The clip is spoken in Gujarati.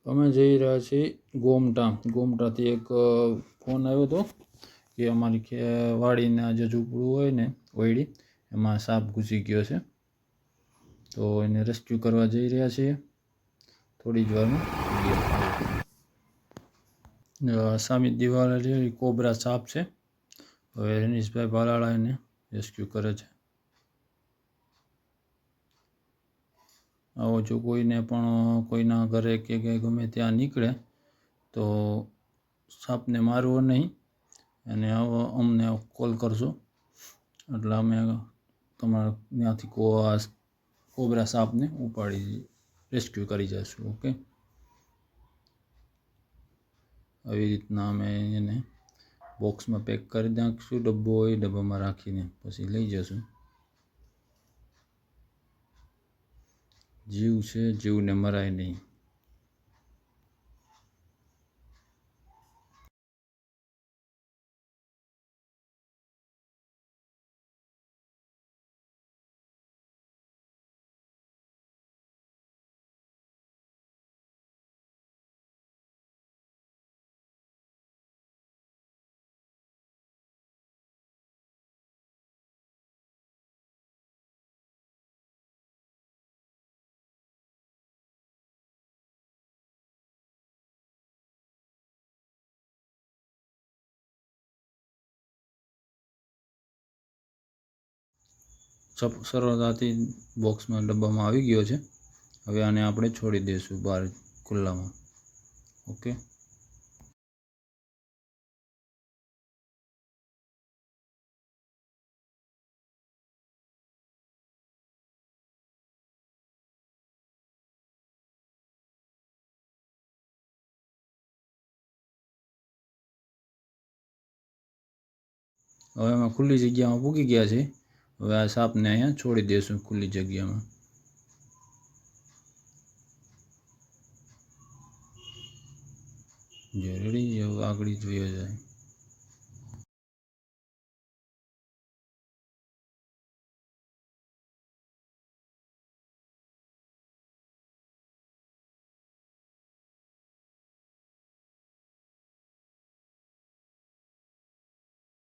અમે જઈ રહ્યા છીએ ગોમટાથી એક ફોન આવ્યો હતો કે અમારી વાડીના જે ઝૂંપડું હોય ને ઓયડી એમાં સાપ ઘૂસી ગયો છે, તો એને રેસ્ક્યુ કરવા જઈ રહ્યા છીએ થોડી જ વારમાં. સામે દિવાલે જે કોબરા સાપ છે, હવે રનીશભાઈ ભાલાળા એને રેસ્ક્યુ કરે છે. આવો જો કોઈને પણ કોઈના ઘરે કે ગમે ત્યાં નીકળે તો સાપને મારવો નહીં અને અમને કોલ કરજો, એટલે અમે તમારા ત્યાંથી કોબરા સાપને ઉપાડી રેસ્ક્યુ કરી જઈશું. ઓકે, આવી રીતના અમે એને બોક્સમાં પેક કરી નાખીશું, ડબ્બો હોય ડબ્બામાં રાખીને પછી લઈ જશું. જીવ છે, જીવને મરાય નહીં. સરળતાથી બોક્સમાં ડબ્બામાં આવી ગયો છે. હવે આને આપણે છોડી દઈશું બહાર ખુલ્લામાં. ઓકે, હવે અમે ખુલ્લી જગ્યામાં પૂગી ગયા છે. હવે આ સાપને અહીંયા છોડી દઈશું ખુલ્લી જગ્યામાં. જો રેડી, આગળ જોયો જાય.